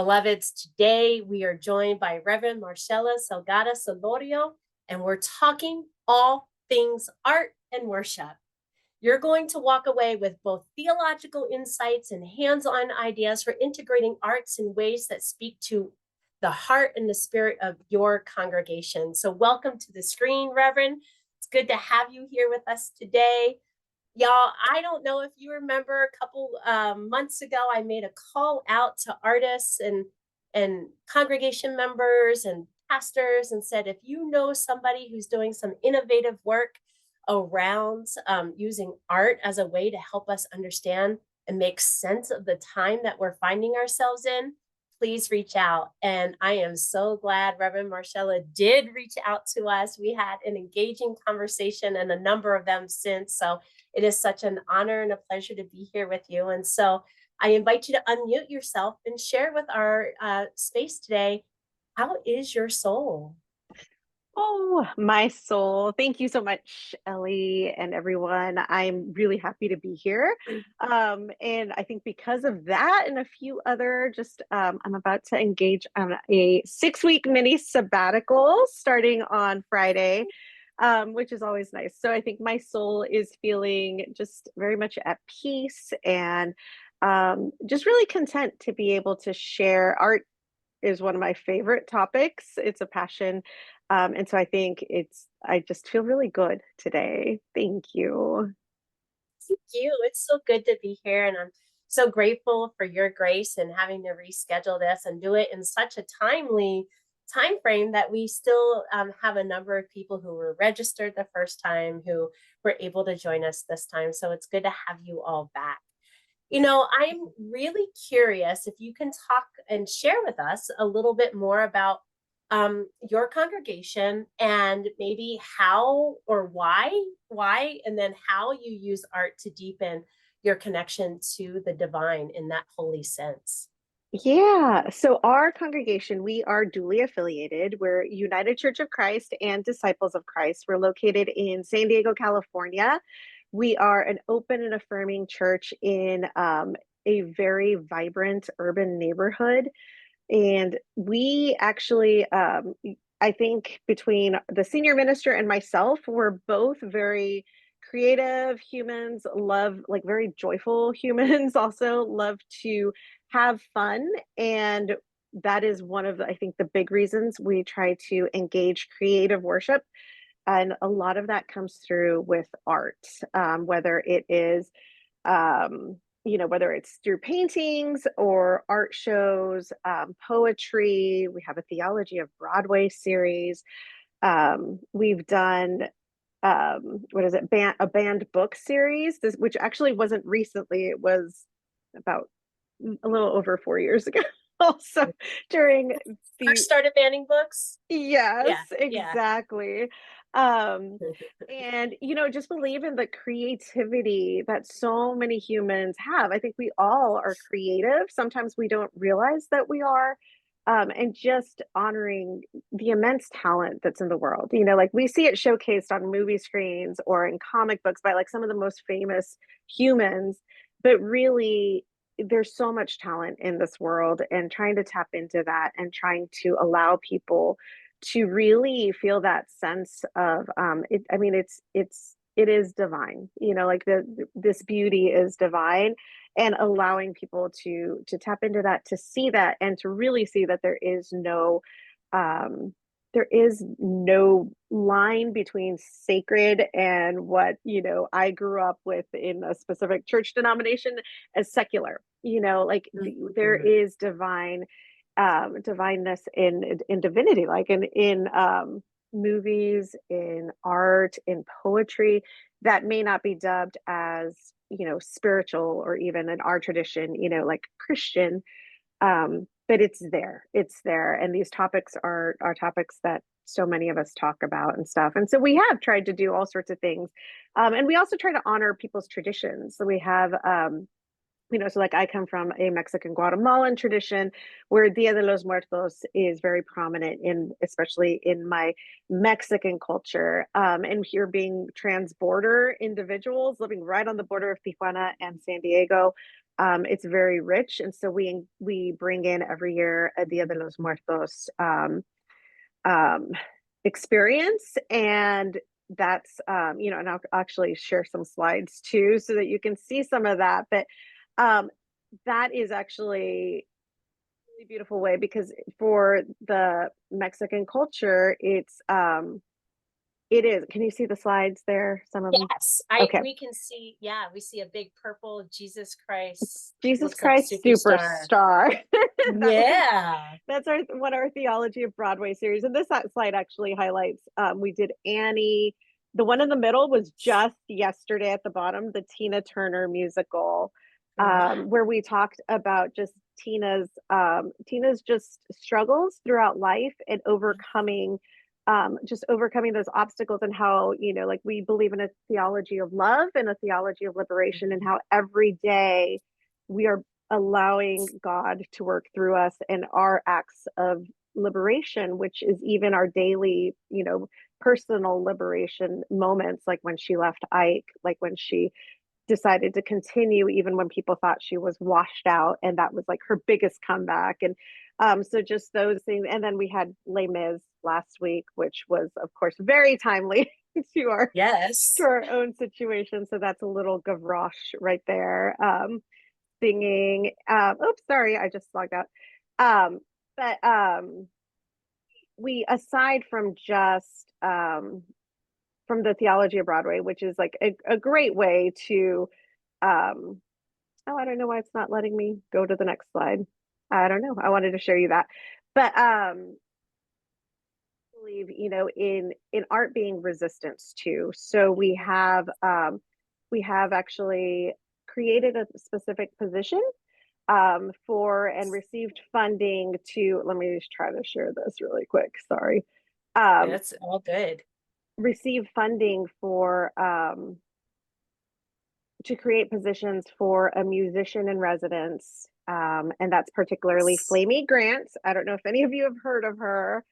Beloveds, today we are joined by Reverend Marshela Salgado-Solorio, and we're talking all things art and worship. You're going to walk away with both theological insights and hands-on ideas for integrating arts in ways that speak to the heart and the spirit of your congregation. So welcome to the screen, Reverend. It's good to have you here with us today. Y'all, I don't know if you remember a couple months ago, I made a call out to artists and congregation members and pastors and said, if you know somebody who's doing some innovative work around using art as a way to help us understand and make sense of the time that we're finding ourselves in, please reach out. And I am so glad Reverend Marshela did reach out to us. We had an engaging conversation and a number of them since. So it is such an honor and a pleasure to be here with you. And so I invite you to unmute yourself and share with our space today. How is your soul? Oh, my soul. Thank you so much, Ellie and everyone. I'm really happy to be here. And I think because of that and a few other, I'm about to engage on a 6-week mini sabbatical starting on Friday, which is always nice. So I think my soul is feeling just very much at peace and just really content to be able to share. Art is one of my favorite topics. It's a passion. And so I just feel really good today. Thank you. Thank you. It's so good to be here. And I'm so grateful for your grace and having to reschedule this and do it in such a timely time frame that we still have a number of people who were registered the first time who were able to join us this time. So it's good to have you all back. You know, I'm really curious if you can talk and share with us a little bit more about your congregation and maybe how or why, and then how you use art to deepen your connection to the divine in that holy sense. Yeah. So our congregation, we are duly affiliated. We're United Church of Christ and Disciples of Christ. We're located in San Diego, California. We are an open and affirming church in a very vibrant urban neighborhood. And we actually, I think between the senior minister and myself, we're both very creative humans, love like very joyful humans, also love to have fun. And that is one of, I think, the big reasons we try to engage creative worship. And a lot of that comes through with art, whether it is whether it's through paintings or art shows, poetry. We have a Theology of Broadway series. We've done a banned book series, which actually wasn't recently. It was about a little over 4 years ago. Also, during First started banning books. Yes, Yeah, yeah. exactly. And just believe in the creativity that so many humans have. I think we all are creative. Sometimes we don't realize that we are. And just honoring the immense talent that's in the world. Like we see it showcased on movie screens or in comic books by like some of the most famous humans, but really there's so much talent in this world, and trying to tap into that and trying to allow people to really feel that sense of it is divine, like this beauty is divine, and allowing people to tap into that, to see that, and to really see that there is no line between sacred and what I grew up with in a specific church denomination as secular. There is divineness in divinity, like in movies, in art, in poetry, that may not be dubbed as spiritual, or even in our tradition like Christian, but it's there, and these topics are topics that so many of us talk about and stuff. And so we have tried to do all sorts of things, and we also try to honor people's traditions. So we have so like I come from a Mexican Guatemalan tradition where Dia de los Muertos is very prominent especially in my Mexican culture. And here, being trans-border individuals living right on the border of Tijuana and San Diego, It's very rich, and so we bring in every year a Dia de los Muertos um, experience, and that's and I'll actually share some slides too, so that you can see some of that. But um, that is actually a really beautiful way, because for the Mexican culture, it is. Can you see the slides there? Some of them. Yes, I Okay. we can see, yeah, we see a big purple Jesus Christ, Jesus looks like a Christ superstar. Superstar. That was Yeah. that's our Theology of Broadway series. And this slide actually highlights we did Annie. The one in the middle was just yesterday at the bottom, the Tina Turner musical, Wow. where we talked about just Tina's just struggles throughout life and overcoming those obstacles, and how, like, we believe in a theology of love and a theology of liberation, and Mhm. how every day we are allowing God to work through us and our acts of liberation, which is even our daily, personal liberation moments, like when she left Ike, like when she decided to continue even when people thought she was washed out, and that was like her biggest comeback. And so just those things. And then we had Les Mis last week, which was of course very timely to our Yes. own situation. So that's a little Gavroche right there, singing. Oops, sorry, I just logged out. But we, aside from just from the Theology of Broadway, which is like a great way to um oh, I don't know why it's not letting me go to the next slide. I don't know. I wanted to show you that. But I believe, in art being resistance too. So we have actually created a specific position for, and received funding to, let me just try to share this really quick. Sorry. Um, That's all good. receive funding for to create positions for a musician in residence. And that's particularly Flamey Grant. I don't know if any of you have heard of her.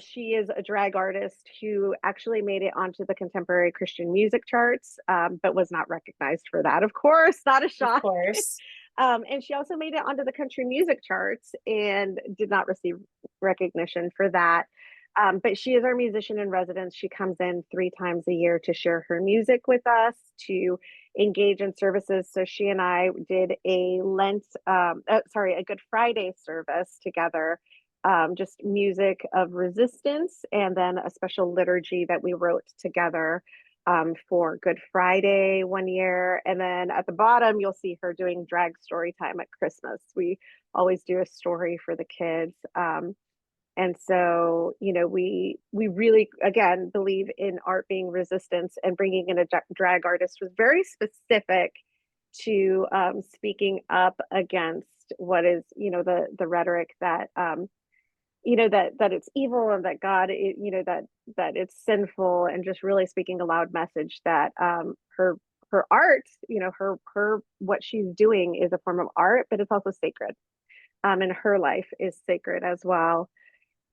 She is a drag artist who actually made it onto the contemporary Christian music charts, but was not recognized for that, of course, not a Of shock. course. And she also made it onto the country music charts and did not receive recognition for that. But she is our musician in residence. She comes in 3 times a year to share her music with us, to engage in services. So she and I did a a Good Friday service together, just music of resistance, and then a special liturgy that we wrote together for Good Friday one year. And then at the bottom, you'll see her doing drag story time at Christmas. We always do a story for the kids. And so, we really, again, believe in art being resistance, and bringing in a drag artist was very specific to speaking up against what is, the rhetoric that that it's evil, and that God, that it's sinful, and just really speaking a loud message that her art, her what she's doing is a form of art, but it's also sacred. And her life is sacred as well.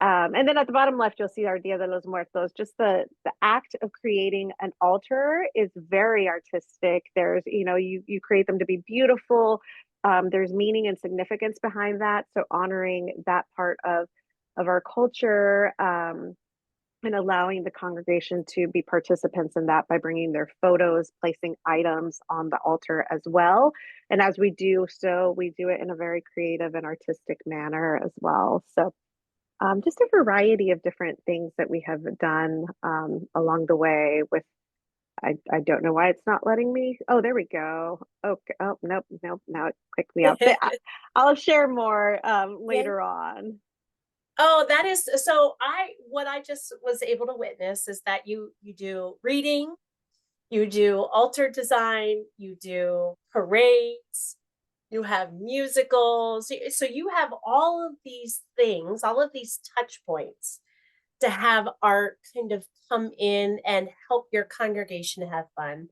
And then at the bottom left, you'll see our Dia de los Muertos. Just the act of creating an altar is very artistic. There's, you create them to be beautiful. There's meaning and significance behind that. So honoring that part of our culture, and allowing the congregation to be participants in that by bringing their photos, placing items on the altar as well. And as we do so, we do it in a very creative and artistic manner as well. So just a variety of different things that we have done along the way with, I don't know why it's not letting me. Oh, there we go. Okay. Oh, nope, nope. Now it clicked me out. But I'll share more Yeah. later on. Oh, that is so what I just was able to witness is that you do reading, you do altar design, you do parades, you have musicals. So you have all of these things, all of these touch points to have art kind of come in and help your congregation have fun,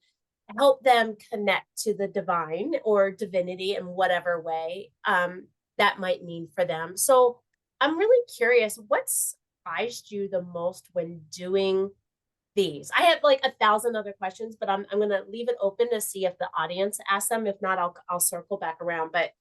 help them connect to the divine or divinity in whatever way that might mean for them. So I'm really curious, what surprised you the most when doing these? I have like 1,000 other questions, but I'm gonna leave it open to see if the audience asks them. If not, I'll circle back around. But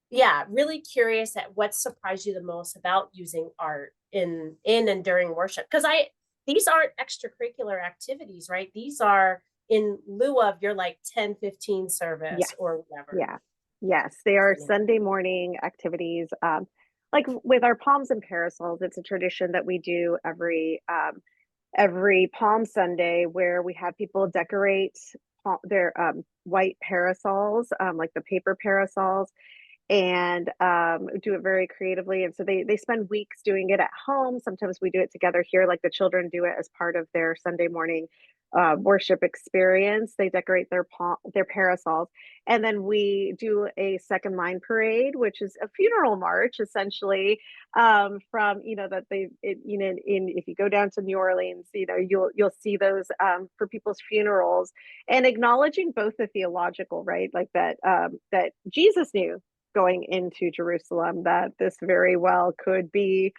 yeah, really curious at what surprised you the most about using art in and during worship. Because I these aren't extracurricular activities, right? These are in lieu of your like 10-15 service Yes. or whatever. Yeah. Yes. They are Sunday morning activities. Like with our palms and parasols, it's a tradition that we do every Palm Sunday where we have people decorate their white parasols, like the paper parasols, and do it very creatively. And so they spend weeks doing it at home. Sometimes we do it together here, like the children do it as part of their Sunday morning worship experience. They decorate their parasols, and then we do a second line parade, which is a funeral march, essentially, from that in if you go down to New Orleans, you'll see those for people's funerals, and acknowledging both the theological, right, like that Jesus knew going into Jerusalem that this very well could be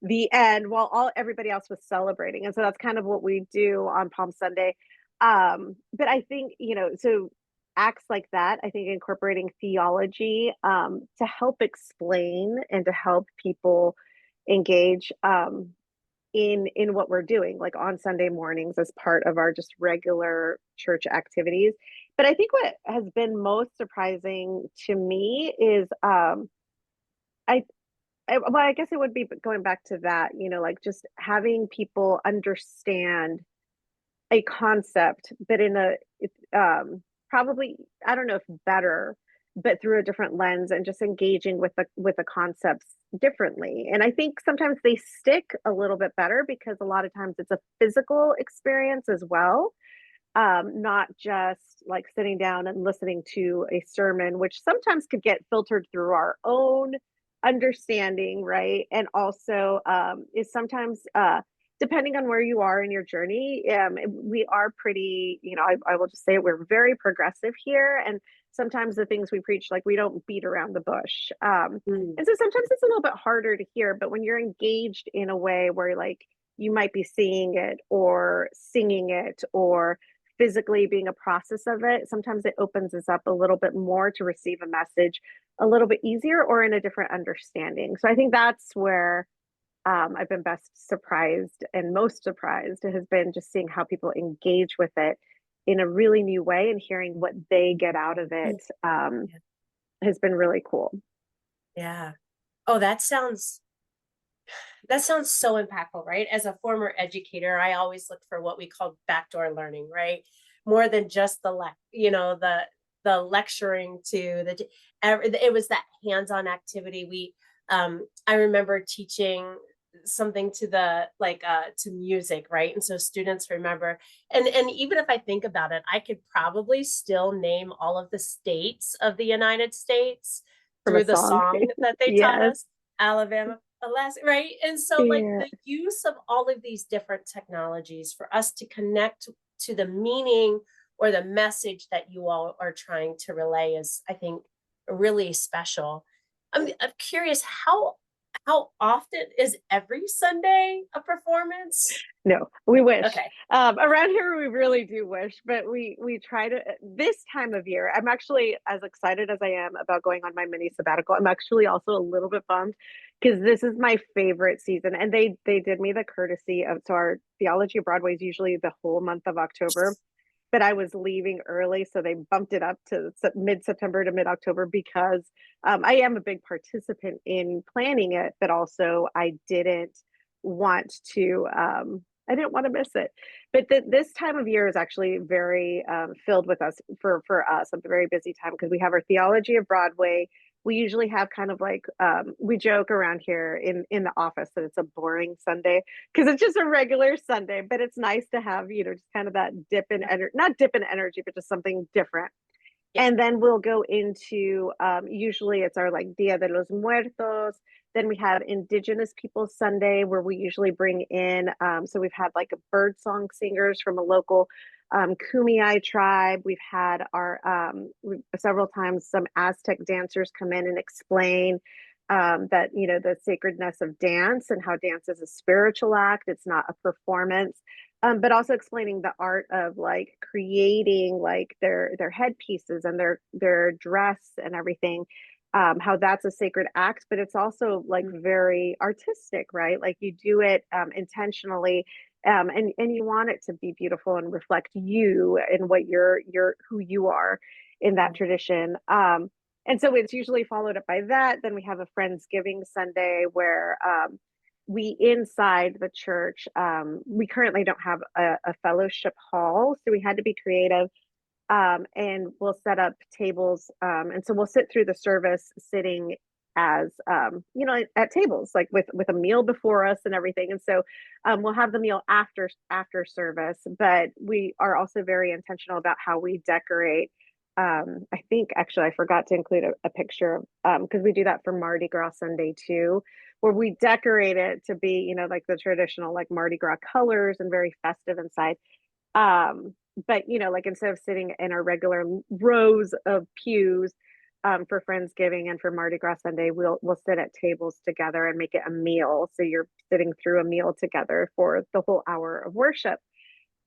the end while everybody else was celebrating. And so that's kind of what we do on Palm Sunday. But I think, so acts like that, I think incorporating theology to help explain and to help people engage in what we're doing, like on Sunday mornings as part of our just regular church activities. But I think what has been most surprising to me is I, well, I guess it would be going back to that, like just having people understand a concept, but in a probably, I don't know if better, but through a different lens, and just engaging with the concepts differently. And I think sometimes they stick a little bit better because a lot of times it's a physical experience as well, not just like sitting down and listening to a sermon, which sometimes could get filtered through our own understanding, right? And also is sometimes depending on where you are in your journey, we are pretty, I will just say it, we're very progressive here. And sometimes the things we preach, like we don't beat around the bush. Mm. And so sometimes it's a little bit harder to hear, but when you're engaged in a way where like you might be seeing it or singing it or physically being a process of it, sometimes it opens us up a little bit more to receive a message a little bit easier or in a different understanding. So I think that's where I've been best surprised, and most surprised has been just seeing how people engage with it in a really new way, and hearing what they get out of it has been really cool. Yeah. Oh, that sounds so impactful, right? As a former educator, I always look for what we call backdoor learning, right? More than just the lecturing to it was that hands-on activity. I remember teaching something to the like to music, right? And so students remember, and even if I think about it, I could probably still name all of the states of the United States From a through the song. song that they taught Yes. us. Alabama, Alaska, right? And so like Yeah. the use of all of these different technologies for us to connect to the meaning or the message that you all are trying to relay is, I think, really special. I'm curious, how often is every Sunday a performance? No, we wish. Okay. Around here, we really do wish, but we try to. This time of year, I'm actually as excited as I am about going on my mini sabbatical. I'm actually also a little bit bummed because this is my favorite season, and they did me the courtesy of, so our Theology of Broadway is usually the whole month of October, but I was leaving early, so they bumped it up to mid-September to mid-October because I am a big participant in planning it, but also want to. I didn't want to miss it. But this time of year is actually very filled with us for us, a very busy time because we have our Theology of Broadway. We usually have kind of like we joke around here in the office that it's a boring Sunday because it's just a regular Sunday, but it's nice to have, just kind of that dip in energy, not dip in energy, but just something different. Yeah. And then we'll go into usually it's our like Dia de los Muertos. Then we have Indigenous Peoples Sunday, where we usually bring in, so we've had like a bird song singers from a local Kumeyaay tribe. We've had several times some Aztec dancers come in and explain that, the sacredness of dance and how dance is a spiritual act. It's not a performance. But also explaining the art of like creating like their headpieces and their dress and everything, how that's a sacred act, but it's also like very artistic, right? Like you do it intentionally, and you want it to be beautiful and reflect you and what you're who you are in that tradition. And so it's usually followed up by that. Then we have a Friendsgiving Sunday where we inside the church, we currently don't have a fellowship hall, so we had to be creative, and we'll set up tables. And so we'll sit through the service sitting as at tables, like with a meal before us and everything. And so we'll have the meal after service, but we are also very intentional about how we decorate. I think actually I forgot to include a picture, because we do that for Mardi Gras Sunday too, where we decorate it to be, like the traditional like Mardi Gras colors and very festive inside. But like instead of sitting in our regular rows of pews, for Friendsgiving and for Mardi Gras Sunday, we'll sit at tables together and make it a meal. So you're sitting through a meal together for the whole hour of worship.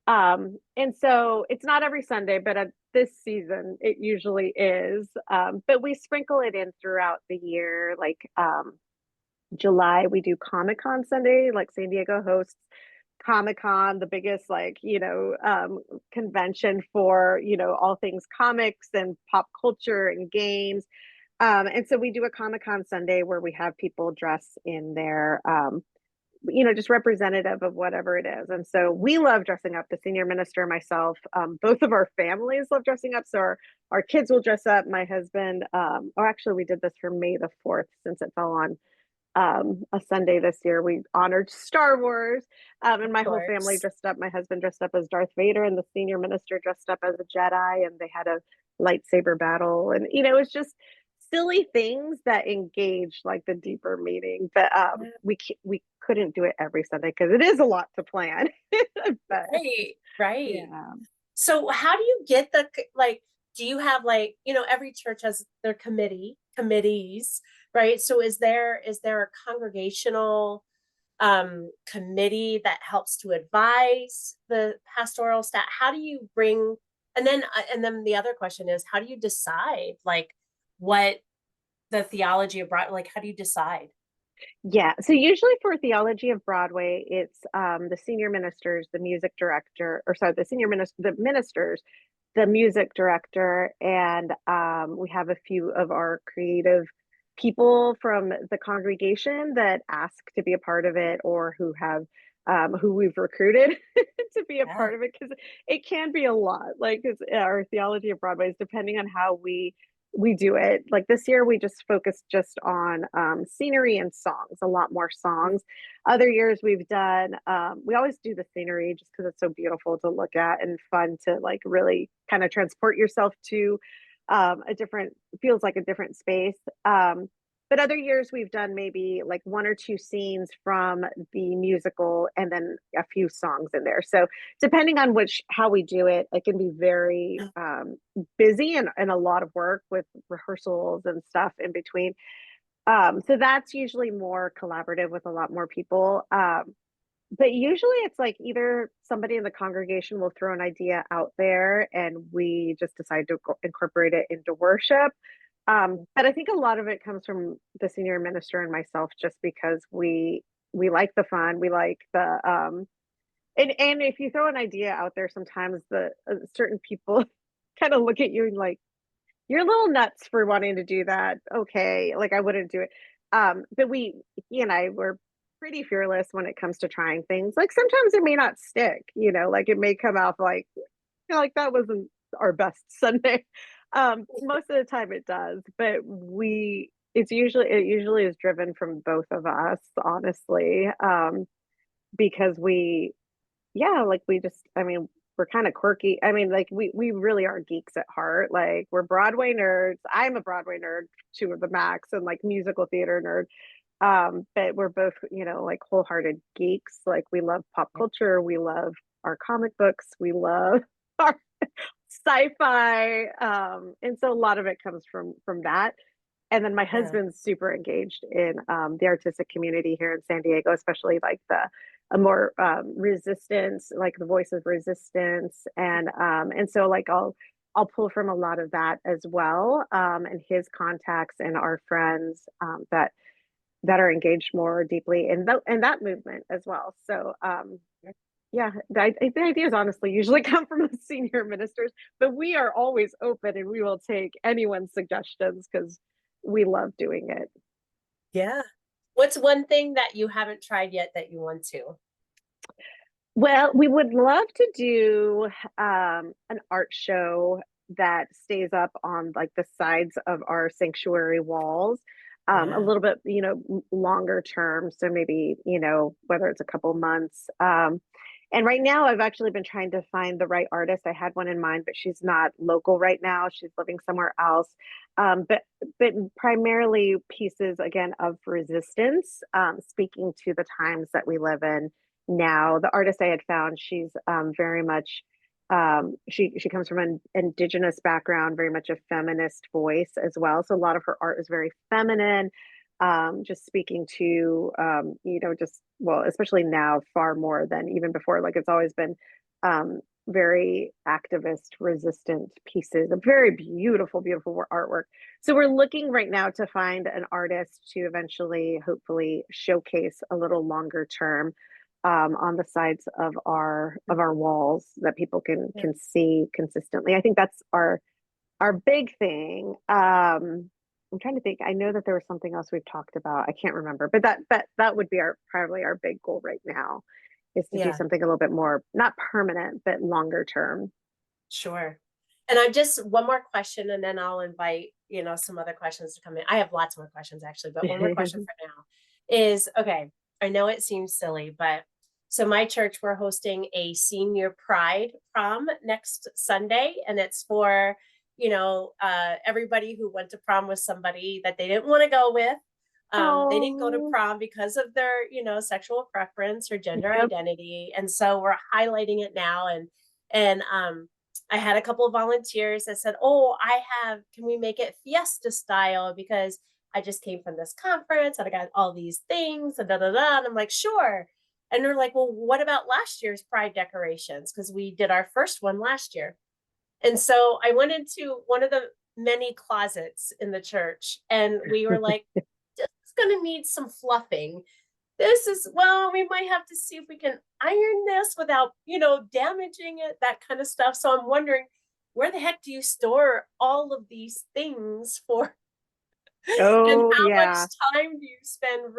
And so it's not every Sunday, but at this season it usually is. But we sprinkle it in throughout the year. Like July, we do Comic Con Sunday, like San Diego hosts Comic Con, the biggest convention for all things comics and pop culture and games. And so we do a Comic Con Sunday where we have people dress in their just representative of whatever it is. And so we love dressing up. The senior minister and myself, both of our families love dressing up. So our kids will dress up. My husband, or actually we did this for May the 4th since it fell on a Sunday this year. We honored Star Wars, and my whole family dressed up. My husband dressed up as Darth Vader, and the senior minister dressed up as a Jedi, and they had a lightsaber battle. And it was just silly things that engage like the deeper meaning. But we couldn't do it every Sunday because it is a lot to plan. But, right. Yeah. So how do you get do you have every church has their committees, right? So is there a congregational committee that helps to advise the pastoral staff? How do you bring, and then the other question is, how do you decide what the theology of Broadway, how do you decide? Yeah. So usually for Theology of Broadway, it's the senior ministers, the music director, or sorry, the ministers, the music director, and we have a few of our creative people from the congregation that ask to be a part of it, or who we've recruited to be a part of it, because it can be a lot. Like, because our Theology of Broadway is depending on how we do it. Like this year we just focused just on scenery and songs, a lot more songs. Other years we've done we always do the scenery just because it's so beautiful to look at and fun to like really kind of transport yourself to feels like a different space. But other years we've done maybe like one or two scenes from the musical and then a few songs in there. So depending on how we do it, it can be very busy and a lot of work with rehearsals and stuff in between. So that's usually more collaborative with a lot more people. But usually it's like either somebody in the congregation will throw an idea out there and we just decide to incorporate it into worship. But I think a lot of it comes from the senior minister and myself, just because we like the fun, we like the and if you throw an idea out there, sometimes the certain people kind of look at you and like, you're a little nuts for wanting to do that. Okay, like I wouldn't do it. But he and I were pretty fearless when it comes to trying things. Like sometimes it may not stick, like it may come out like, like that wasn't our best Sunday. Most of the time it does, but it usually is driven from both of us, honestly. Because like we just, I mean, we're kind of quirky. I mean, like we really are geeks at heart. Like we're Broadway nerds. I'm a Broadway nerd to the max, and like musical theater nerd. But we're both, like wholehearted geeks. Like we love pop culture. We love our comic books. We love our sci-fi. And so a lot of it comes from that. And then my Yeah. husband's super engaged in the artistic community here in San Diego, especially like the a more resistance, like the voice of resistance, and so like I'll pull from a lot of that as well, and his contacts and our friends that are engaged more deeply in that movement as well. So yeah, the ideas honestly usually come from the senior ministers, but we are always open and we will take anyone's suggestions because we love doing it. Yeah. What's one thing that you haven't tried yet that you want to? Well, we would love to do an art show that stays up on like the sides of our sanctuary walls, a Yeah. little bit, longer term. So maybe, whether it's a couple months. And right now, I've actually been trying to find the right artist. I had one in mind, but she's not local right now. She's living somewhere else. But primarily pieces again of resistance, speaking to the times that we live in now. The artist I had found, she's very much she comes from an indigenous background, very much a feminist voice as well. So a lot of her art is very feminine, just speaking to just well, especially now far more than even before. Like it's always been very activist resistant pieces, a very beautiful, beautiful artwork. So we're looking right now to find an artist to eventually, hopefully, showcase a little longer term on the sides of our walls that people Yeah. can see consistently. I think that's our big thing. I'm trying to think. I know that there was something else we've talked about. I can't remember, but that would be our probably our big goal right now is to do Yeah. something a little bit more not permanent but longer term. Sure. And I'm just one more question, and then I'll invite, some other questions to come in. I have lots more questions actually, but one more question for now is okay. I know it seems silly, but so my church, we're hosting a senior pride prom next Sunday, and it's for, everybody who went to prom with somebody that they didn't want to go with. They didn't go to Oh, prom because of their, sexual preference or gender yep. identity. And so we're highlighting it now. And I had a couple of volunteers that said, "Oh, can we make it fiesta style? Because I just came from this conference and I got all these things and da da da." And I'm like, "Sure." And they're like, "Well, what about last year's pride decorations? Because we did our first one last year." And so I went into one of the many closets in the church and we were like, "This is going to need some fluffing. Well, we might have to see if we can iron this without, damaging it, that kind of stuff." So I'm wondering, where the heck do you store all of these things for? And Oh how much yeah. time do you spend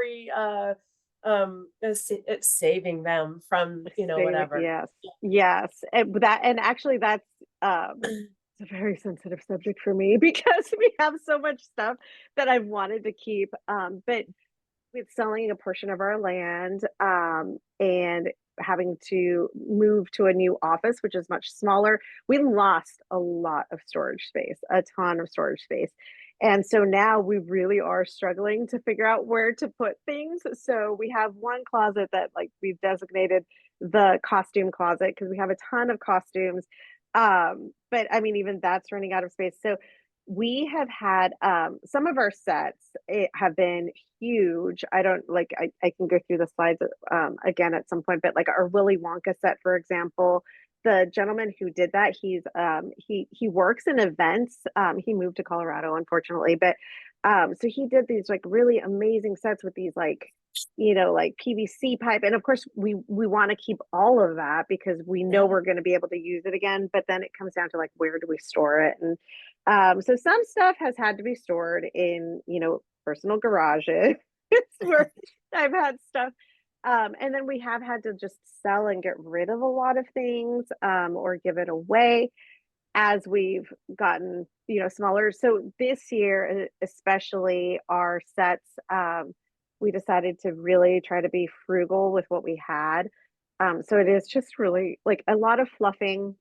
saving them from, whatever? Yes, yes. And actually that's it's a very sensitive subject for me because we have so much stuff that I've wanted to keep. But with selling a portion of our land, and having to move to a new office, which is much smaller, we lost a lot of storage space, a ton of storage space. And so now we really are struggling to figure out where to put things. So we have one closet that like we've designated the costume closet because we have a ton of costumes. But I mean, even that's running out of space. So we have had some of our sets have been huge. I don't like I can go through the slides again at some point, but like our Willy Wonka set, for example, the gentleman who did that, he works in events. He moved to Colorado, unfortunately, but so he did these like really amazing sets with these like like PVC pipe, and of course we want to keep all of that because we know Yeah. we're going to be able to use it again. But then it comes down to like where do we store it, and so some stuff has had to be stored in personal garages where I've had stuff. And then we have had to just sell and get rid of a lot of things, or give it away as we've gotten, smaller. So this year, especially our sets, we decided to really try to be frugal with what we had. So it is just really like a lot of fluffing,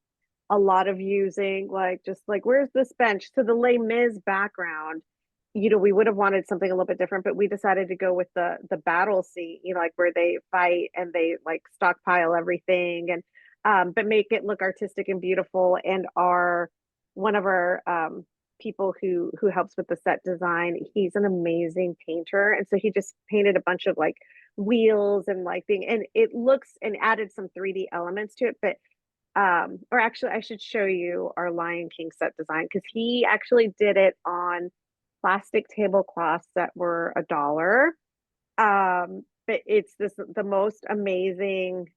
a lot of using like just like where's this bench to the Les Mis background. We would have wanted something a little bit different, but we decided to go with the battle scene, like where they fight and they like stockpile everything, and but make it look artistic and beautiful. And our one of our people who helps with the set design. He's an amazing painter, and so he just painted a bunch of like wheels and like thing, and it looks and added some 3D elements to it. But or actually, I should show you our Lion King set design because he actually did it on plastic tablecloths that were $1. But it's the most amazing.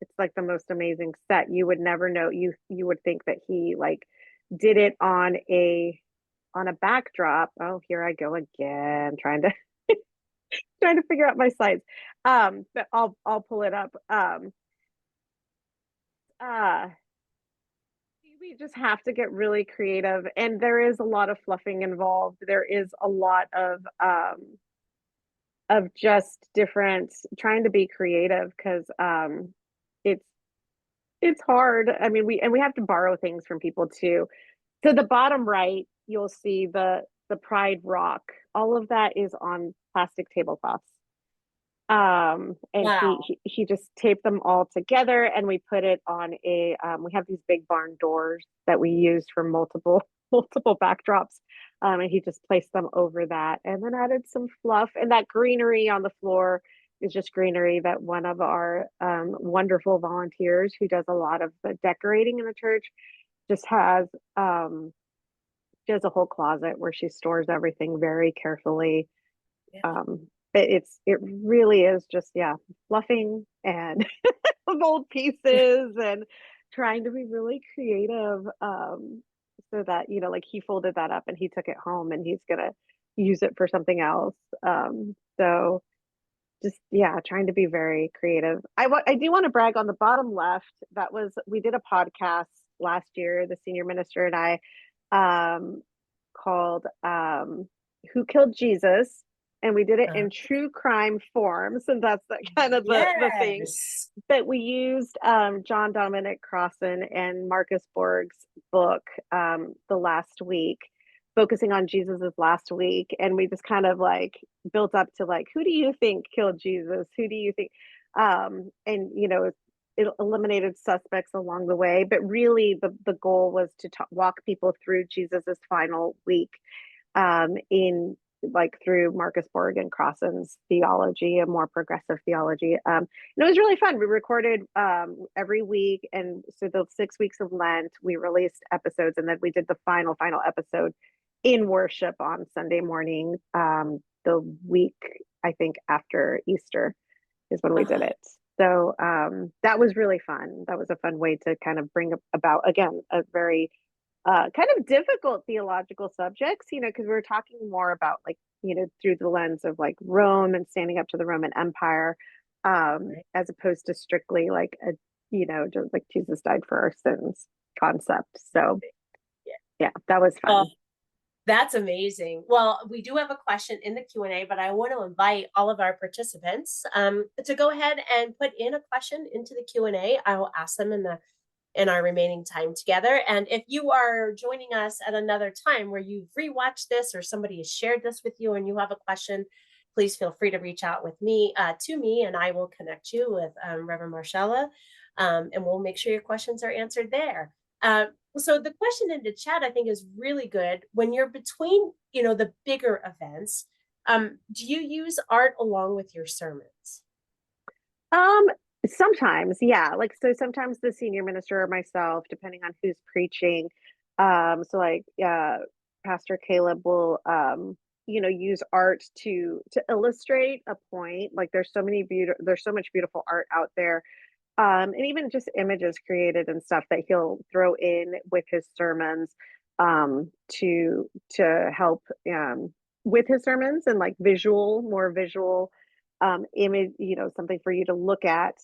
It's like the most amazing set. You would never know. You would think that he like did it on a backdrop. Oh, here I go again, trying to figure out my slides. But I'll pull it up. Uh, we just have to get really creative, and there is a lot of fluffing involved. There is a lot of just different trying to be creative because it's it's hard. I mean, we have to borrow things from people too. So the bottom right, you'll see the Pride Rock. All of that is on plastic tablecloths. And he, Wow. he he just taped them all together, and we put it on a we have these big barn doors that we use for multiple multiple backdrops. And he just placed them over that and then added some fluff, and that greenery on the floor is just greenery that one of our wonderful volunteers who does a lot of the decorating in the church just has. She has a whole closet where she stores everything very carefully. Yeah. But it really is just, yeah, fluffing and of old pieces and trying to be really creative. So that, like he folded that up and he took it home and he's gonna use it for something else. So just, yeah, trying to be very creative. I do want to brag on the bottom left. We did a podcast last year, the senior minister and I, um, called Who Killed Jesus? And we did it Uh, in true crime form. So that's kind of the thing. yes. But we used John Dominic Crossan and Marcus Borg's book, The Last Week, focusing on Jesus's last week. And we just kind of like built up to like, who do you think killed Jesus? Who do you think? And, it eliminated suspects along the way. But really, the goal was to walk people through Jesus's final week in like through Marcus Borg and Crossan's theology, a more progressive theology. And it was really fun. We recorded every week. And so the 6 weeks of Lent, we released episodes, and then we did the final episode in worship on Sunday morning, the week, I think, after Easter is when we did Uh-huh. it. So that was really fun. That was a fun way to kind of bring about, again, a very kind of difficult theological subjects, because we were talking more about like, through the lens of like Rome and standing up to the Roman Empire, Right. as opposed to strictly like just like Jesus died for our sins concept. So Yeah. yeah, that was Oh, fun. that's amazing. Well, we do have a question in the Q&A, but I want to invite all of our participants to go ahead and put in a question into the Q&A. I will ask them in our remaining time together. And if you are joining us at another time where you've rewatched this or somebody has shared this with you and you have a question, please feel free to reach out to me, and I will connect you with Reverend Marshella, and we'll make sure your questions are answered there. So the question in the chat, I think, is really good. When you're between, the bigger events, do you use art along with your sermons? Um, Sometimes, yeah. Like so sometimes the senior minister or myself, depending on who's preaching. So like Pastor Caleb will use art to illustrate a point. Like there's so much beautiful art out there. And even just images created and stuff that he'll throw in with his sermons to help with his sermons and like more visual image, something for you to look at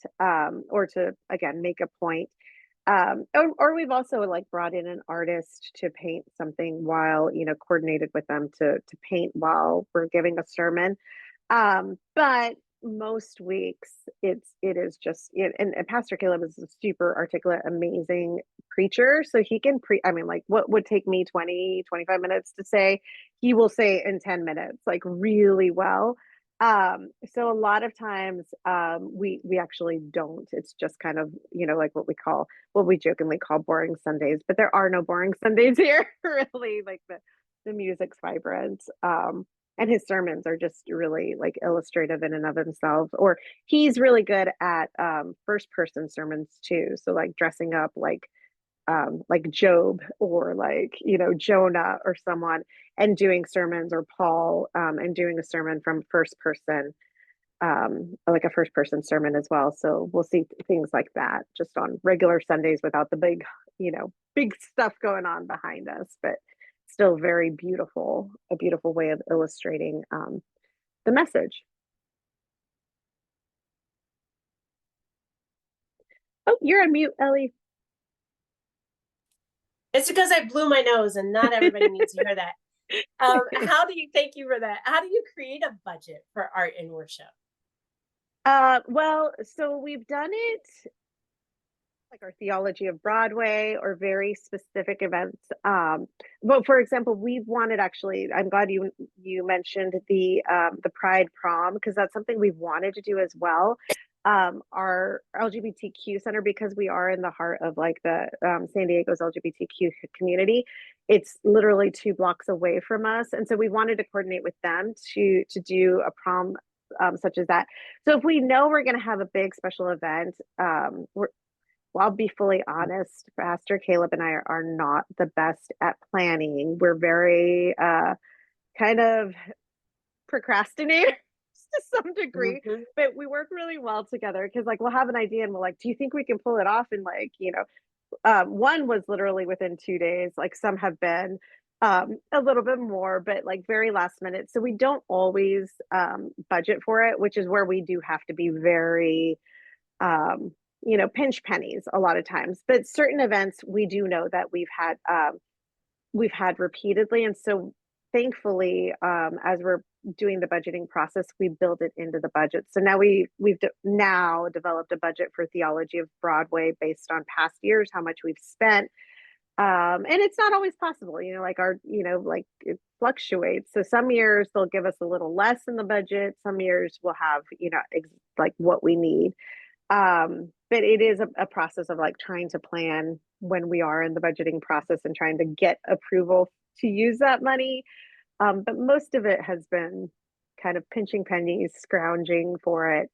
or to again make a point. Or we've also like brought in an artist to paint something while, coordinated with them to paint while we're giving a sermon. But most weeks it is just and Pastor Caleb is a super articulate, amazing preacher. So he can I mean, like what would take me 20-25 minutes to say, he will say in 10 minutes, like really well. So a lot of times we actually don't. It's just kind of, like what we jokingly call boring Sundays, but there are no boring Sundays here, really. Like The music's vibrant. And his sermons are just really like illustrative in and of themselves. Or he's really good at first person sermons too. So like dressing up like Job or like, Jonah or someone, and doing sermons, or Paul, and doing a sermon from first person, like a first person sermon as well. So we'll see things like that just on regular Sundays without the big stuff going on behind us, but still very beautiful, a beautiful way of illustrating the message. Oh, you're on mute, Ellie. It's because I blew my nose and not everybody needs to hear that. Thank you for that. How do you create a budget for art and worship? Well, so we've done it like our Theology of Broadway or very specific events. But for example, we've wanted, actually, I'm glad you mentioned the Pride Prom, because that's something we've wanted to do as well. Our LGBTQ center, because we are in the heart of like the San Diego's LGBTQ community, it's literally 2 blocks away from us, and so we wanted to coordinate with them to do a prom such as that. So if we know we're going to have a big special event, well, I'll be fully honest, Pastor Caleb and I are not the best at planning. We're very kind of procrastinators to some degree, Mm-hmm. but we work really well together, because like we'll have an idea and we're like, do you think we can pull it off? And like, one was literally within 2 days, like some have been a little bit more, but like very last minute. So we don't always budget for it, which is where we do have to be very pinch pennies a lot of times. But certain events we do know that we've had repeatedly, and so thankfully, as we're doing the budgeting process, we build it into the budget. So now now developed a budget for Theology of Broadway based on past years, how much we've spent. And it's not always possible, like it fluctuates. So some years they'll give us a little less in the budget. Some years we'll have, like what we need. But it is a process of like trying to plan when we are in the budgeting process and trying to get approval to use that money. But most of it has been kind of pinching pennies, scrounging for it.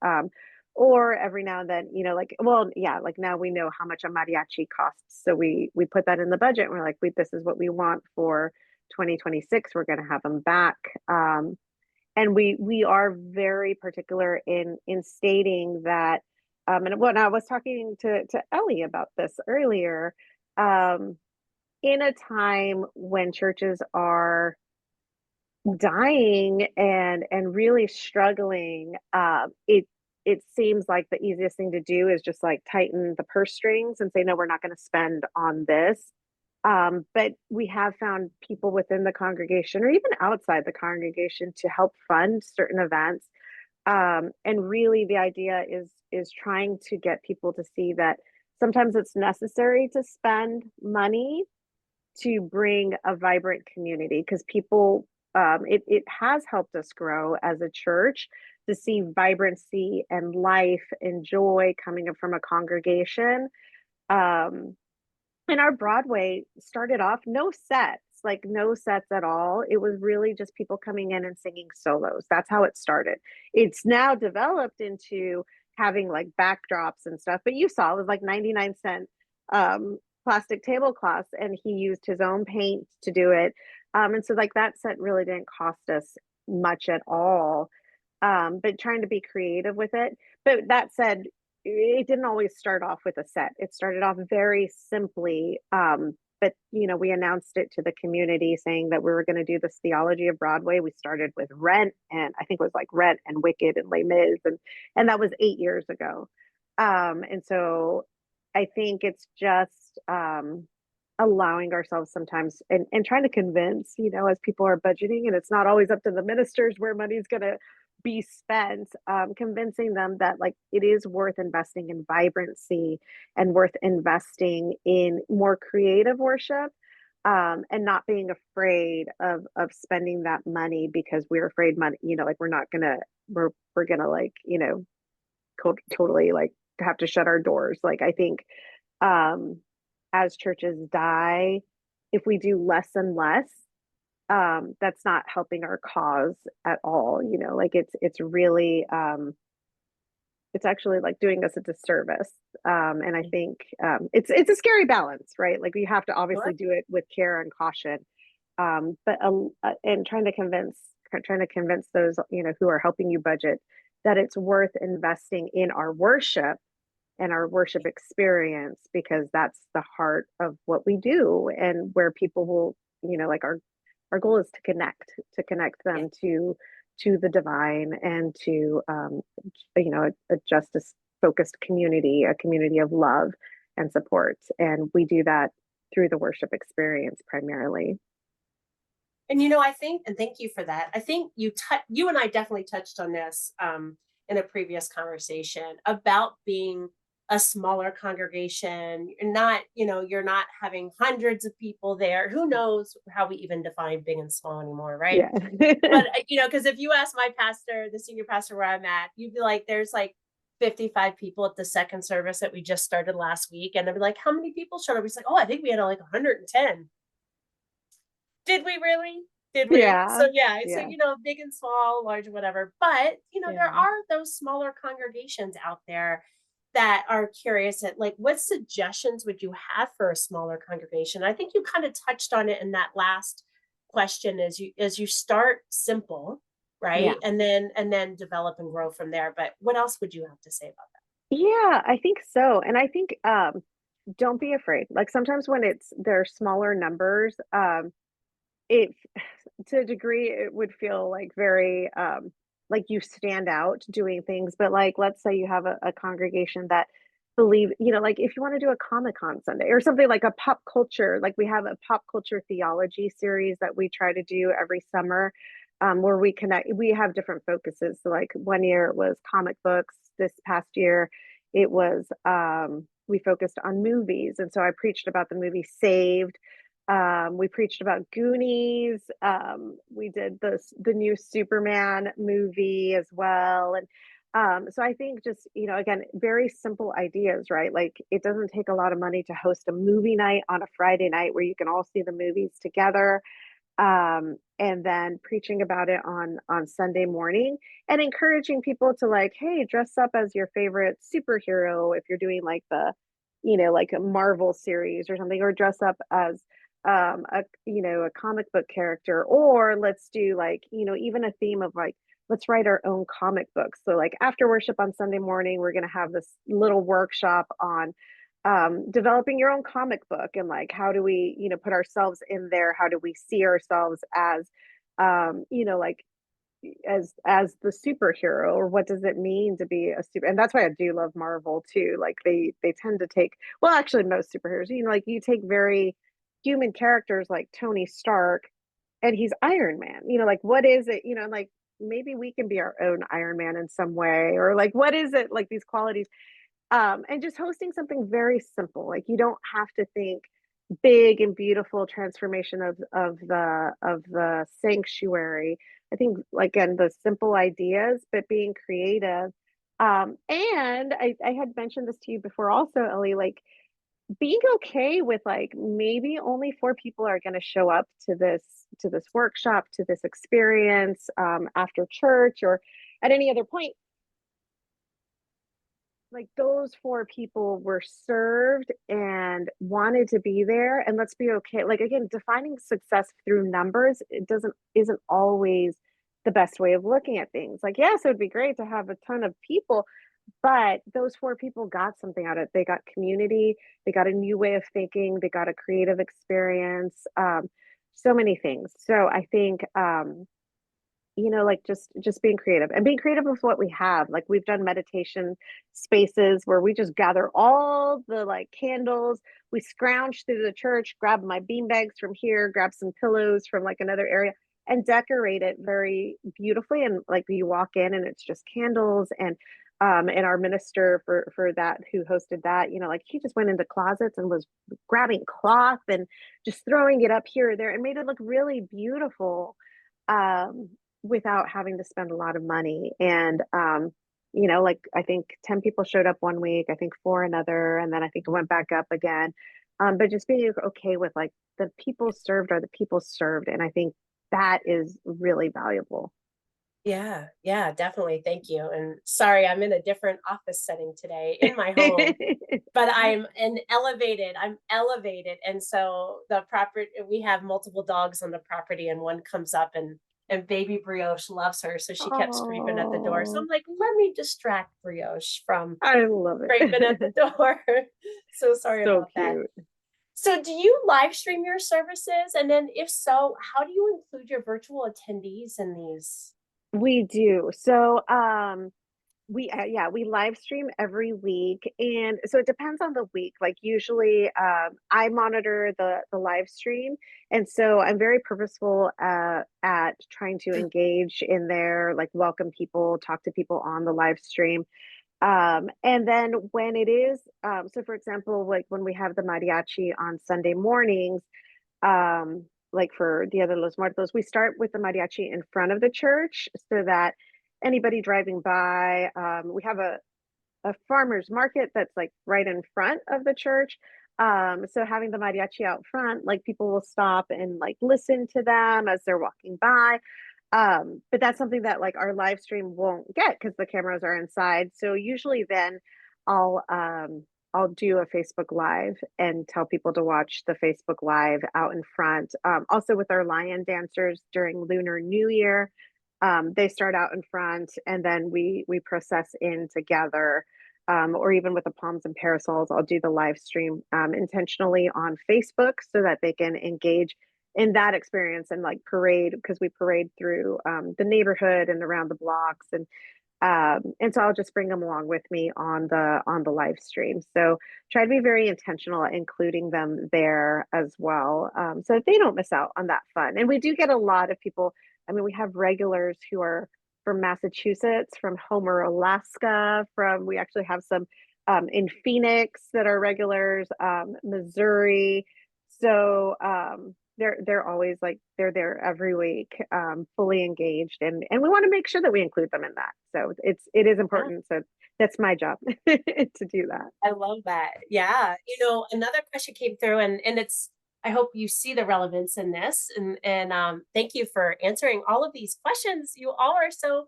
Or every now and then, like, well, yeah, like now we know how much a mariachi costs. So we put that in the budget and we're like, this is what we want for 2026. We're going to have them back. And we are very particular in stating that, and when I was talking to Ellie about this earlier, in a time when churches are dying and really struggling, it seems like the easiest thing to do is just like tighten the purse strings and say, no, we're not going to spend on this. But we have found people within the congregation or even outside the congregation to help fund certain events. And really the idea is trying to get people to see that sometimes it's necessary to spend money to bring a vibrant community, because people, it has helped us grow as a church to see vibrancy and life and joy coming up from a congregation. And our Broadway started off no sets at all. It was really just people coming in and singing solos. That's how it started. It's now developed into having like backdrops and stuff, but you saw it was like 99 cent plastic tablecloths, and he used his own paint to do it. And so like that set really didn't cost us much at all. But trying to be creative with it. But that said, it didn't always start off with a set. It started off very simply. But we announced it to the community saying that we were going to do this Theology of Broadway. We started with Rent, and I think it was like Rent and Wicked and Les Mis, and that was 8 years ago. And so I think it's just allowing ourselves sometimes and trying to convince, as people are budgeting, and it's not always up to the ministers where money's going to be spent, convincing them that like it is worth investing in vibrancy and worth investing in more creative worship, and not being afraid of spending that money because we're afraid money, like we're gonna like, totally like have to shut our doors. Like I think as churches die, if we do less and less, that's not helping our cause at all. Like it's really it's actually like doing us a disservice. And I think it's a scary balance, right? Like you have to Sure. obviously do it with care and caution. But and trying to convince those who are helping you budget that it's worth investing in our worship and our worship experience, because that's the heart of what we do, and where people will, like our goal is to connect Yeah. them to the divine, and to a justice focused community, a community of love and support, and we do that through the worship experience primarily. And I think, and thank you for that. I think you and I definitely touched on this in a previous conversation about being a smaller congregation. You're not having hundreds of people there. Who knows how we even define big and small anymore, right? Yeah. But because if you ask my pastor, the senior pastor where I'm at, you'd be like, there's like 55 people at the second service that we just started last week, and I'd be like, how many people showed up? He's like, oh, I think we had like 110. Did we really? Did we? Yeah. So yeah, so Yeah. big and small, large, whatever. But there Yeah. are those smaller congregations out there that are curious at, like, what suggestions would you have for a smaller congregation? I think you kind of touched on it in that last question, as you start simple, Yeah. right? And then develop and grow from there. But what else would you have to say about Yeah, I think so. And I think don't be afraid. Like sometimes when there are smaller numbers, it to a degree it would feel like very like you stand out doing things. But like let's say you have a congregation that believe, like if you want to do a Comic-Con Sunday or something, like a pop culture, like we have a pop culture theology series that we try to do every summer, where we have different focuses. So like one year it was comic books, this past year it was we focused on movies, and so I preached about the movie Saved. We preached about Goonies. We did the new Superman movie as well. And so I think just, again, very simple ideas, right? Like it doesn't take a lot of money to host a movie night on a Friday night where you can all see the movies together. And then preaching about it on Sunday morning, and encouraging people to, like, hey, dress up as your favorite superhero if you're doing like like a Marvel series or something, or dress up as a comic book character, or let's do, like, even a theme of like, let's write our own comic books. So like after worship on Sunday morning, we're going to have this little workshop on developing your own comic book, and like how do we put ourselves in there, how do we see ourselves as like as the superhero, or what does it mean to be a super. And that's why I do love Marvel too. Like they tend to take, well, actually most superheroes, like you take very human characters like Tony Stark, and he's Iron Man, like what is it, like maybe we can be our own Iron Man in some way, or like what is it, like these qualities. And just hosting something very simple. Like you don't have to think big and beautiful transformation of the sanctuary. I think, like, again, the simple ideas, but being creative. And I had mentioned this to you before also, Ellie, like being okay with like maybe only four people are going to show up to this workshop, to this experience, after church or at any other point. Like those four people were served and wanted to be there, and let's be okay. Like again, defining success through numbers, it doesn't isn't always the best way of looking at things. Like yes, it would be great to have a ton of people, but those four people got something out of it. They got community, they got a new way of thinking, they got a creative experience, so many things. So I think like just being creative, and being creative with what we have. Like we've done meditation spaces where we just gather all the like candles, we scrounge through the church, grab my bean bags from here, grab some pillows from like another area, and decorate it very beautifully. And like you walk in and it's just candles. And our minister for that, who hosted that, like he just went into closets and was grabbing cloth and just throwing it up here or there and made it look really beautiful, um without having to spend a lot of money. And like I think 10 people showed up one week, I think four another, and then I think it went back up again. But just being okay with like the people served are the people served. And I think that is really valuable. Yeah, yeah, definitely. Thank you. And sorry, I'm in a different office setting today in my home, but I'm elevated. And so the property, we have multiple dogs on the property, and one comes up and baby Brioche loves her. So she kept screaming at the door. So Oh, I'm like, let me distract Brioche from I love scraping at the it. door. So sorry So about that. cute. So do you live stream your services? And then if so, how do you include your virtual attendees in these? We do. So, we yeah, we live stream every week, and so it depends on the week. Like usually, I monitor the live stream, and so I'm very purposeful at trying to engage in there, like welcome people, talk to people on the live stream. And then when it is, so for example, like when we have the mariachi on Sunday mornings, like for Dia de los Muertos, we start with the mariachi in front of the church so that anybody driving by, we have a farmer's market that's like right in front of the church. So having the mariachi out front, like people will stop and like listen to them as they're walking by. But that's something that like our live stream won't get because the cameras are inside. So usually then I'll um I'll do a Facebook Live and tell people to watch the Facebook Live out in front. Also with our lion dancers during Lunar New Year, they start out in front and then we process in together. Or even with the palms and parasols, I'll do the live stream intentionally on Facebook so that they can engage in that experience and like parade because we parade through the neighborhood and around the blocks and so I'll just bring them along with me on the live stream. So try to be very intentional at including them there as well, so that they don't miss out on that fun. And we do get a lot of people. I mean, we have regulars who are from Massachusetts, from Homer, Alaska. From we actually have some in Phoenix that are regulars, Missouri. So they're always like they're there every week, fully engaged, and we want to make sure that we include them in that. So it is Yeah, important. So that's my job to do that. I love that. Yeah. Another question came through, and it's, I hope you see the relevance in this, and thank you for answering all of these questions. You all are so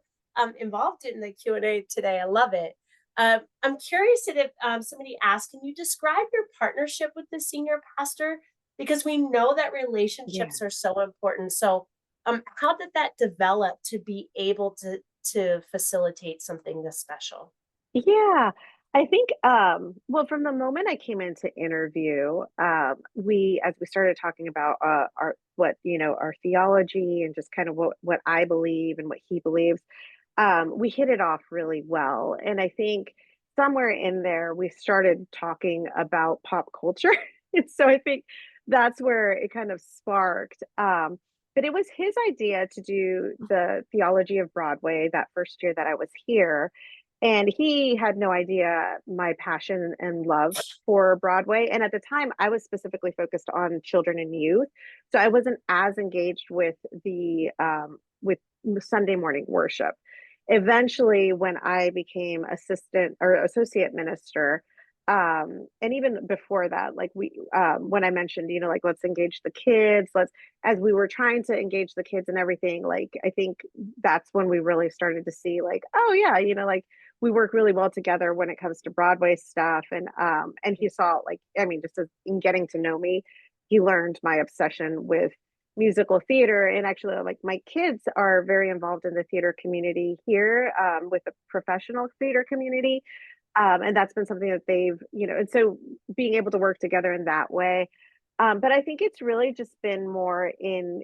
involved in the Q&A today. I love it. I'm curious if somebody asked, can you describe your partnership with the senior pastor? Because we know that Yeah. relationships are so important. So how did that develop to be able to facilitate something this special? Yeah. I think well from the moment I came in to interview, we as we started talking about our what our theology and just kind of what I believe and what he believes, we hit it off really well. And I think somewhere in there we started talking about pop culture. And so I think that's where it kind of sparked. But it was his idea to do the Theology of Broadway that first year that I was here. And he had no idea my passion and love for Broadway. And at the time, I was specifically focused on children and youth. So I wasn't as engaged with Sunday morning worship. Eventually, when I became assistant or associate minister, and even before that, like when I mentioned, like let's engage the kids, as we were trying to engage the kids and everything, like I think that's when we really started to see, like, oh yeah, like we work really well together when it comes to Broadway stuff, and he saw, like, I mean, just in getting to know me, he learned my obsession with musical theater. And actually, like, my kids are very involved in the theater community here, with the professional theater community, and that's been something that they've, and so being able to work together in that way. But I think it's really just been more in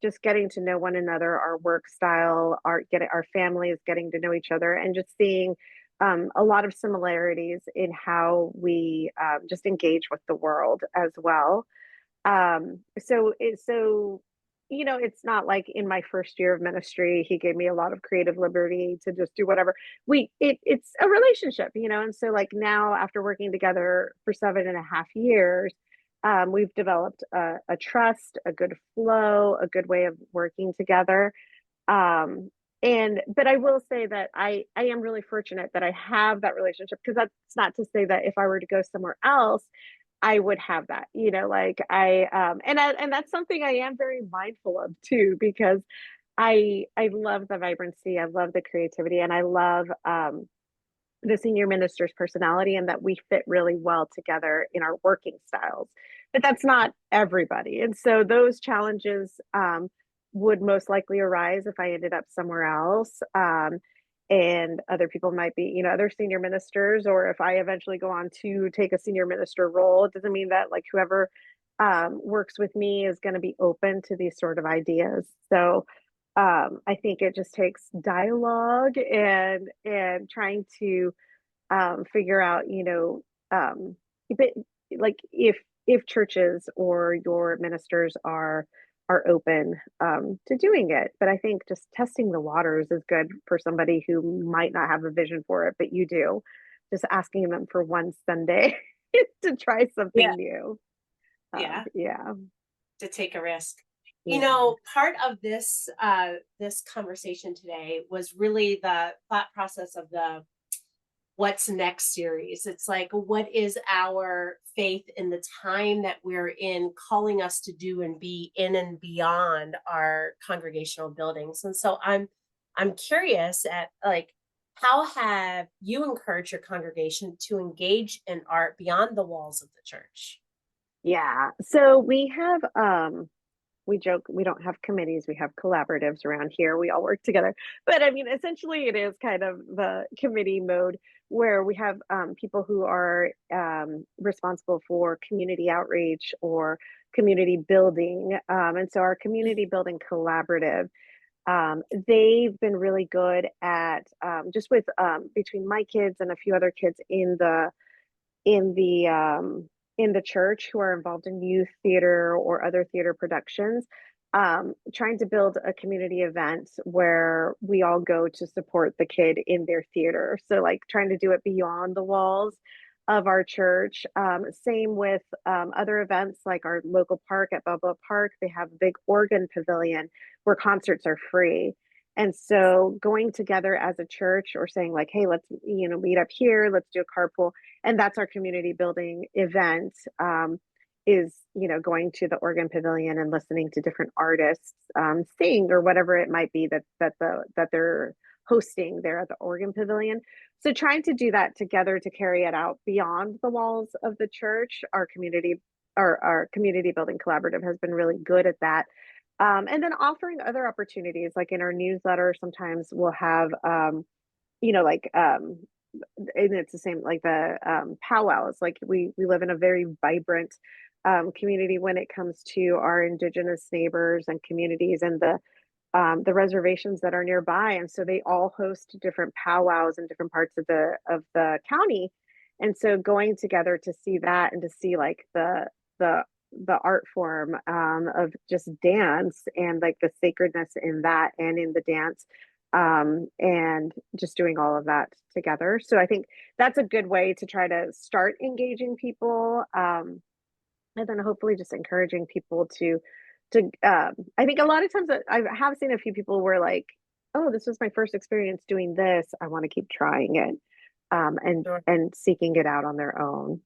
just getting to know one another, our work style, our families getting to know each other, and just seeing a lot of similarities in how we just engage with the world as well. It's not like in my first year of ministry, he gave me a lot of creative liberty to just do whatever. It's a relationship, and so like now after working together for 7.5 years, we've developed a trust, a good flow, a good way of working together. But I will say that I am really fortunate that I have that relationship, because that's not to say that if I were to go somewhere else, I would have that, like and that's something I am very mindful of too, because I love the vibrancy, I love the creativity, and I love the senior minister's personality, and that we fit really well together in our working styles. But that's not everybody. And so those challenges would most likely arise if I ended up somewhere else. And other people might be, other senior ministers, or if I eventually go on to take a senior minister role, it doesn't mean that like whoever works with me is going to be open to these sort of ideas. So I think it just takes dialogue and trying to figure out, but like if churches or your ministers are open to doing it. But I think just testing the waters is good for somebody who might not have a vision for it, but you do. Just asking them for one Sunday to try Yeah. something new. Yeah. Yeah, To take a risk. yeah, Part of this conversation today was really the thought process of the what's next series. It's like, what is our faith in the time that we're in calling us to do and be in and beyond our congregational buildings? And so I'm curious at like, how have you encouraged your congregation to engage in art beyond the walls of the church? yeah. So we joke we don't have committees, we have collaboratives around here, we all work together. But I mean, essentially it is kind of the committee mode, where we have people who are responsible for community outreach or community building. And so our community building collaborative, they've been really good at just with between my kids and a few other kids in the in the church who are involved in youth theater or other theater productions, trying to build a community event where we all go to support the kid in their theater. So like trying to do it beyond the walls of our church. Same with other events, like our local park at Balboa Park. They have a big organ pavilion where concerts are free. And so going together as a church, or saying like, hey, let's meet up here, let's do a carpool, and that's our community building event, is going to the organ pavilion and listening to different artists sing, or whatever it might be that they're hosting there at the organ pavilion. So trying to do that together to carry it out beyond the walls of the church, our community building collaborative has been really good at that. And then offering other opportunities, like in our newsletter sometimes we'll have like and it's the same like the powwows. Like we live in a very vibrant community when it comes to our indigenous neighbors and communities, and the reservations that are nearby. And so they all host different powwows in different parts of the county. And so going together to see that, and to see like the the art form of just dance, and like the sacredness in that and in the dance, and just doing all of that together. So I think that's a good way to try to start engaging people, and then hopefully just encouraging people to I think a lot of times I have seen a few people where like, oh, this was my first experience doing this, I want to keep trying it, Sure. and seeking it out on their own.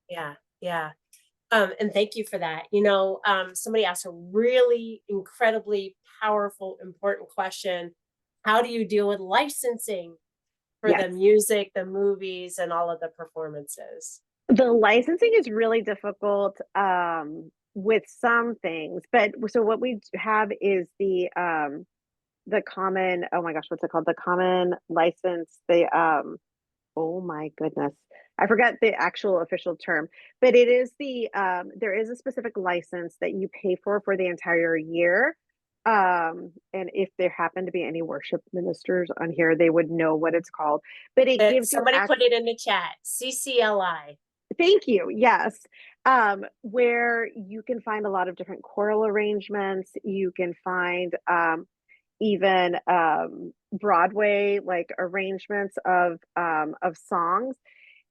Yeah, yeah. And thank you for that. Somebody asked a really incredibly powerful, important question. How do you deal with licensing for Yes. the music, the movies, and all of the performances? The licensing is really difficult with some things, but so what we have is the common, oh my gosh, what's it called? The common license, oh my goodness. I forgot the actual official term, but it is there is a specific license that you pay for the entire year. And if there happen to be any worship ministers on here, they would know what it's called. But it gives you Somebody put access. it in the chat. CCLI. Thank you. Yes. Where you can find a lot of different choral arrangements. You can find even Broadway like arrangements of songs.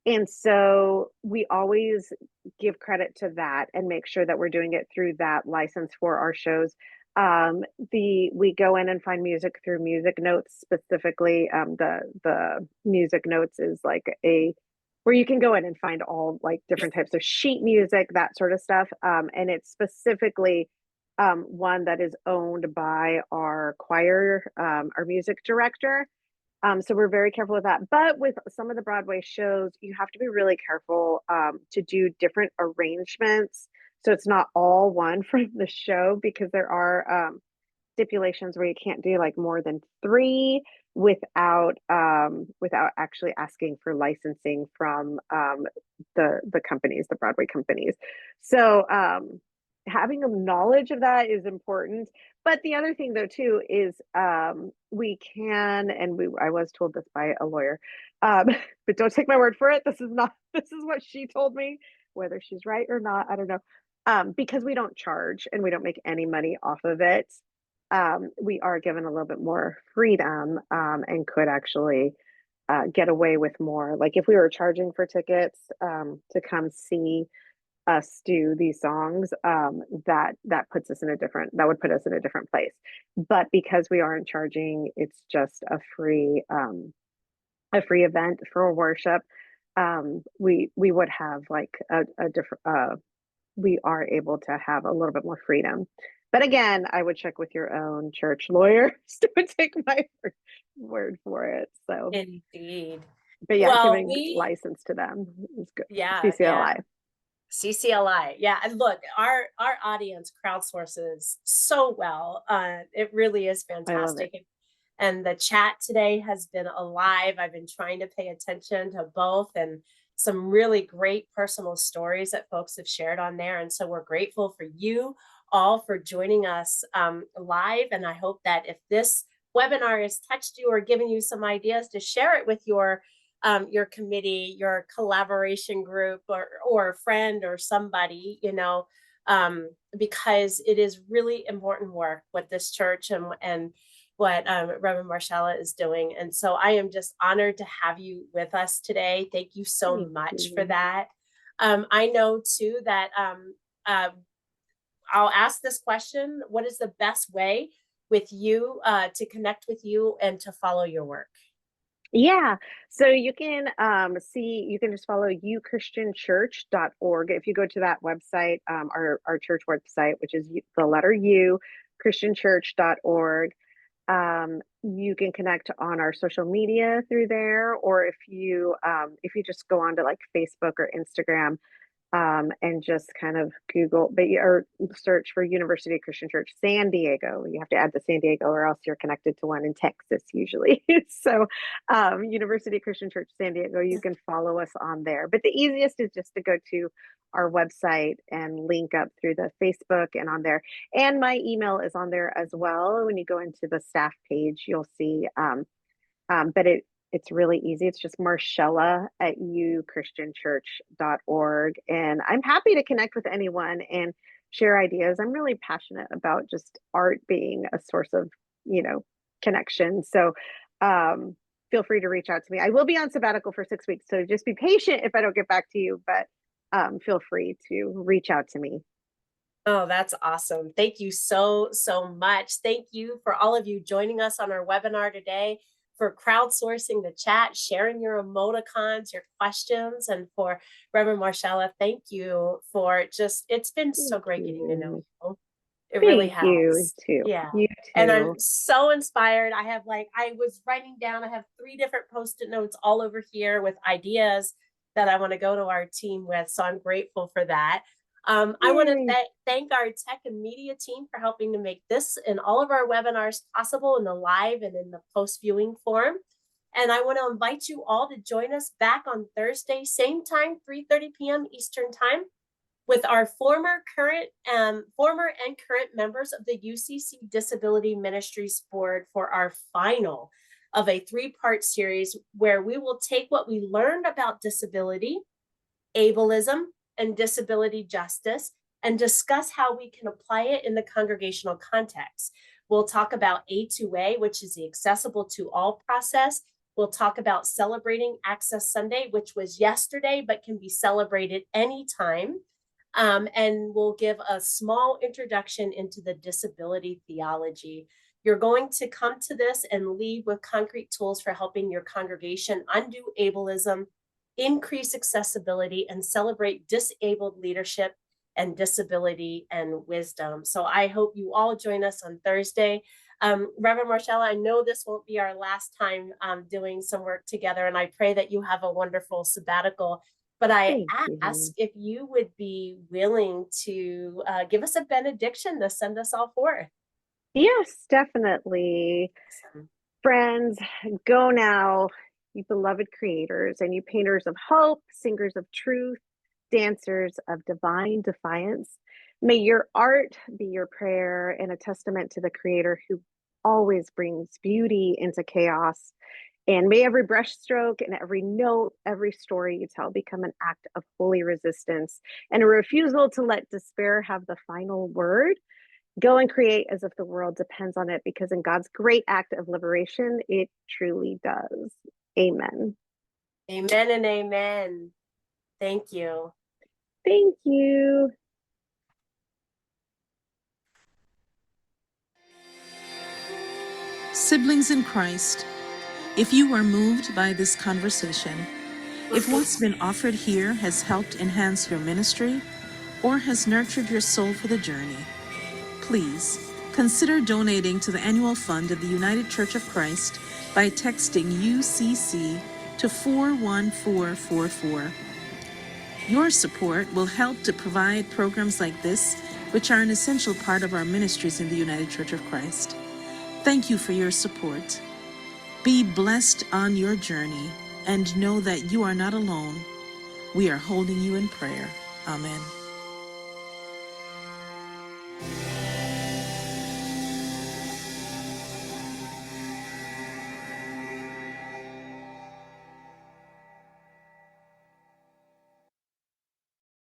And so we always give credit to that and make sure that we're doing it through that license for our shows. We go in and find music through music notes specifically. The music notes is like where you can go in and find all like different types of sheet music, that sort of stuff. And it's specifically one that is owned by our choir, our music director. So we're very careful with that. But with some of the Broadway shows, you have to be really careful to do different arrangements. So it's not all one from the show, because there are stipulations where you can't do like more than three without actually asking for licensing from the companies, the Broadway companies. So having a knowledge of that is important. But the other thing though too is we can, and I was told this by a lawyer, but don't take my word for it. This is what she told me. Whether she's right or not, I don't know. Because we don't charge and we don't make any money off of it, we are given a little bit more freedom, and could actually get away with more. Like if we were charging for tickets to come see us do these songs, that puts us in that would put us in a different place. But because we aren't charging, it's just a free event for worship. We would have like a different we are able to have a little bit more freedom. But again, I would check with your own church lawyer. Don't take my word for it. So, Indeed. but yeah, Well, giving license to them is good. yeah, yeah. CCLI. CCLI. Yeah. And look, our audience crowdsources so well. It really is I love it. fantastic. And the chat today has been alive. I've been trying to pay attention to both, and some really great personal stories that folks have shared on there. And so we're grateful for you all for joining us live. And I hope that if this webinar has touched you or given you some ideas, to share it with your committee, your collaboration group, or a friend or somebody, because it is really important work what this church and what Reverend Marshela is doing. And so I am just honored to have you with us today. Thank you so Thank much for you. that. I know too that uh, I'll ask this question: what is the best way with you to connect with you and to follow your work? Yeah. So you can you can just follow uchristianchurch.org. If you go to that website, our church website, which is the letter U, christianchurch.org. You can connect on our social media through there, or if you just go on to like Facebook or Instagram, and just kind of Google, or search for University Christian Church San Diego. You have to add the San Diego, or else you're connected to one in Texas usually. So, University Christian Church San Diego, you can follow us on there. But the easiest is just to go to our website and link up through the Facebook and on there. And my email is on there as well. When you go into the staff page, you'll see. But it's really easy. It's just Marshela at uchristianchurch.org. And I'm happy to connect with anyone and share ideas. I'm really passionate about just art being a source of, connection. So feel free to reach out to me. I will be on sabbatical for 6 weeks. So just be patient if I don't get back to you, but feel free to reach out to me. Oh, that's awesome. Thank you so, so much. Thank you for all of you joining us on our webinar today, for crowdsourcing the chat, sharing your emoticons, your questions, and for Reverend Marshela, thank you for it's been so Thank great getting to know you. you. It really Thank you has. too. Yeah. You And I'm too. so inspired. I was writing down, I have 3 different Post-it notes all over here with ideas that I want to go to our team with. So I'm grateful for that. I want to Yay. thank our tech and media team for helping to make this and all of our webinars possible in the live and in the post viewing form. And I want to invite you all to join us back on Thursday, same time, 3:30 p.m. Eastern time, with our former and current members of the UCC Disability Ministries Board for our final of a 3-part series, where we will take what we learned about disability, ableism, and disability justice and discuss how we can apply it in the congregational context. We'll talk about A2A, which is the accessible to all process. We'll talk about celebrating Access Sunday, which was yesterday, but can be celebrated anytime. And we'll give a small introduction into the disability theology. You're going to come to this and leave with concrete tools for helping your congregation undo ableism increase accessibility, and celebrate disabled leadership and disability and wisdom. So I hope you all join us on Thursday. Reverend Marshela, I know this won't be our last time doing some work together, and I pray that you have a wonderful sabbatical. But I Thank ask you. if you would be willing to give us a benediction to send us all forth. Yes, definitely. Awesome. Friends, go now, you beloved creators and you painters of hope, singers of truth, dancers of divine defiance. May your art be your prayer and a testament to the Creator who always brings beauty into chaos. And may every brushstroke and every note, every story you tell become an act of holy resistance and a refusal to let despair have the final word. Go and create as if the world depends on it, because in God's great act of liberation, it truly does. Amen. Amen and amen. Thank you. Thank you. Siblings in Christ, if you are moved by this conversation, if what's been offered here has helped enhance your ministry or has nurtured your soul for the journey, please consider donating to the annual fund of the United Church of Christ by texting UCC to 41444. Your support will help to provide programs like this, which are an essential part of our ministries in the United Church of Christ. Thank you for your support. Be blessed on your journey and know that you are not alone. We are holding you in prayer. Amen.